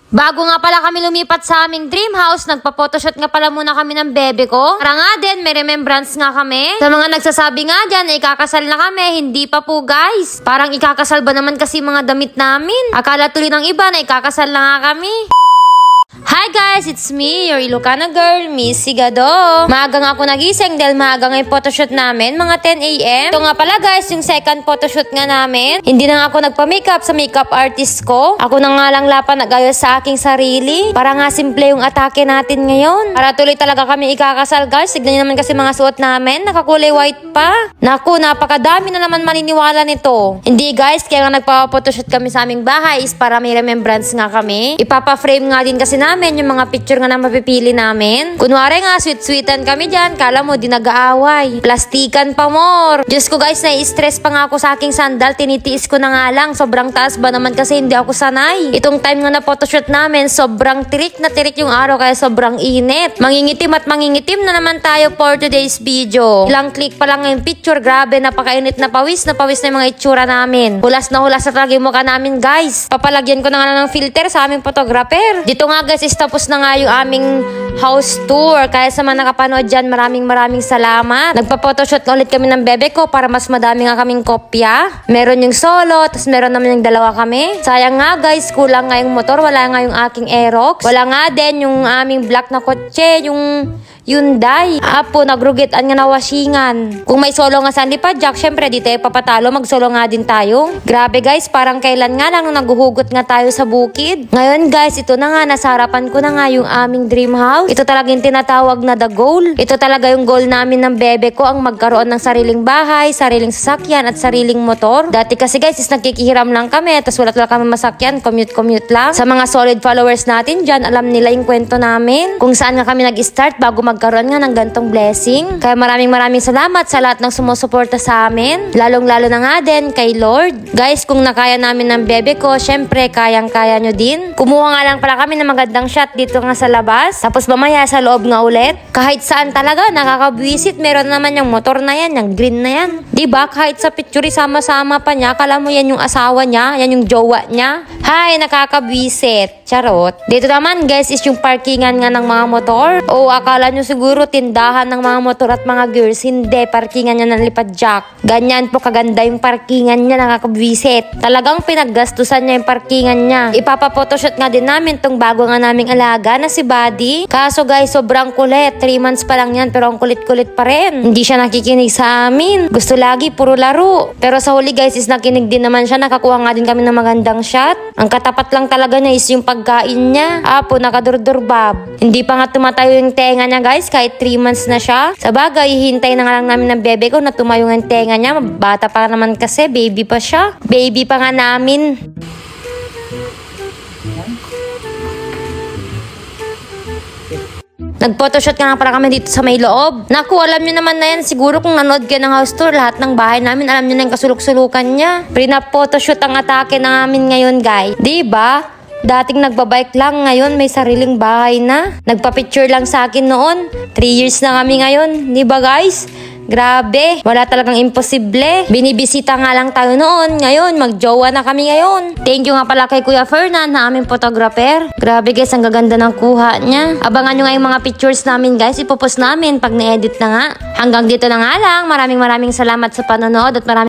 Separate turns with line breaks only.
Bago nga pala kami lumipat sa aming dream house, nagpa-photoshoot nga pala muna kami ng bebe ko. Para nga din, may remembrance nga kami. Sa mga nagsasabi nga dyan, ikakasal na kami. Hindi pa po guys. Parang ikakasal ba naman kasi mga damit namin? Akala tuloy ng iba na ikakasal na nga kami. Hi guys, it's me, your Ilocana girl, Miss Sigado. Maaga nga ako nagising dahil maaga nga yung photoshoot namin, mga 10 AM. Ito nga pala guys, yung second photoshoot nga namin. Hindi na nga ako nagpa-makeup sa makeup artist ko. Ako na nga lang lapan nagayos sa aking sarili. Para nga simple yung atake natin ngayon. Para tuloy talaga kami ikakasal guys. Tignan nyo naman kasi mga suot namin, nakakulay white pa. Naku, napakadami na naman maniniwala nito. Hindi guys, kaya nga nagpa-photoshoot kami sa aming bahay is para may remembrance nga kami. Ipapa-frame nga din kasi namin yung mga picture nga na mapipili namin. Kunwari nga, sweet-sweetan kami dyan. Kala mo, di nag-aaway. Plastikan pa more. Diyos ko guys, nai-stress pa nga ako sa aking sandal. Tinitiis ko na nga lang. Sobrang taas ba naman kasi hindi ako sanay. Itong time nga na photoshoot namin, sobrang tirik na tirik yung araw kaya sobrang init. Mangingitim at mangingitim na naman tayo for today's video. Ilang click pa lang yung picture. Grabe, napakainit na pawis na yung mga itsura namin. Hulas na talaga yung mukha namin guys. Papalagyan ko na nga ng filter sa aming photographer. Dito nga guys, tapos na nga yung aming house tour. Kaya sa mga nakapanood dyan, maraming salamat. Nagpa-photoshoot na ulit kami ng bebe ko para mas madami nga kaming kopya. Meron yung solo, tapos meron naman yung dalawa kami. Sayang nga guys, kulang nga yung motor. Wala nga yung aking Aerox. Wala nga din yung aming black na kotse, yung Hyundai. Apo, nagrugitan nga na washingan. Kung may solo nga sa lipad jack, syempre di tayo papatalo. Mag-solo nga din tayo. Grabe guys, parang kailan nga lang nung naghuhugot nga tayo sa bukid. Ngayon guys, ito na nga, nasa harapan ko na nga yung aming dream house. Ito talaga yung tinatawag na the goal. Ito talaga yung goal namin ng bebe ko, ang magkaroon ng sariling bahay, sariling sasakyan at sariling motor. Dati kasi guys, is nagkikihiram lang kami, tapos wala kami masakyan, commute lang. Sa mga solid followers natin dyan, alam nila yung kwento namin. Kung saan nga kami nag-start bago magkaroon nga ng gantong blessing. Kaya maraming salamat sa lahat ng sumusuporta sa amin. Lalong-lalo na nga din kay Lord. Guys, kung nakaya namin ng bebe ko, syempre kayang-kaya nyo din. Kumuha nga lang pala kami ng magandang shot dito nga sa labas. Tapos mamaya sa loob nga ulit. Kahit saan talaga, nakakabwisit. Meron naman yung motor na yan, yung green na yan. Diba? Kahit sa picture, sama-sama pa niya. Kala mo yan yung asawa niya, yan yung jowa niya. Hay, nakakabwisit. Charot. Dito naman guys is yung parkingan nga ng mga motor. O akala nyo siguro tindahan ng mga motor at mga girls. Hindi, parkingan niya ng lipad jack. Ganyan po kaganda yung parkingan niya, nakakabwisit. Talagang pinaggastusan niya yung parkingan niya. Ipapa-photoshoot nga din namin tong bago nga naming alaga na si Buddy. Kaso guys, sobrang kulit. 3 months pa lang yan pero ang kulit-kulit pa rin. Hindi siya nakikinig sa amin. Gusto lagi puro laro. Pero sa huli guys is nakinig din naman siya. Nakakuha nga din kami ng magandang shot. Ang katapat lang talaga niya is yung pagkain niya. Apo, nakadurdurbab. Hindi pa nga tumatayo yung tenga niya guys kahit 3 months na siya. Sa bagay, hihintay na nga lang namin ng bebe ko na tumayo yung tenga niya. Bata pa naman kasi, baby pa siya. Baby pa nga namin. Nag-photoshoot nga pala kami dito sa may loob. Naku, alam nyo naman na yan. Siguro kung nanood kayo ng house tour, lahat ng bahay namin, alam nyo na yung kasulok-sulukan niya. Pre-photoshoot ang atake namin ngayon, guys. Diba? Dating nagbabike lang, ngayon may sariling bahay na. Nagpa-picture lang sa akin noon. 3 years na kami ngayon. Diba, guys? Grabe, wala talagang imposible. Binibisita nga lang tayo noon. Ngayon, magjowa na kami ngayon. Thank you nga pala kay Kuya Fernan na aming photographer. Grabe guys, ang gaganda ng kuha niya. Abangan nyo nga yung mga pictures namin guys. Ipopost namin pag na-edit na nga. Hanggang dito na nga lang. Maraming salamat sa panonood at maraming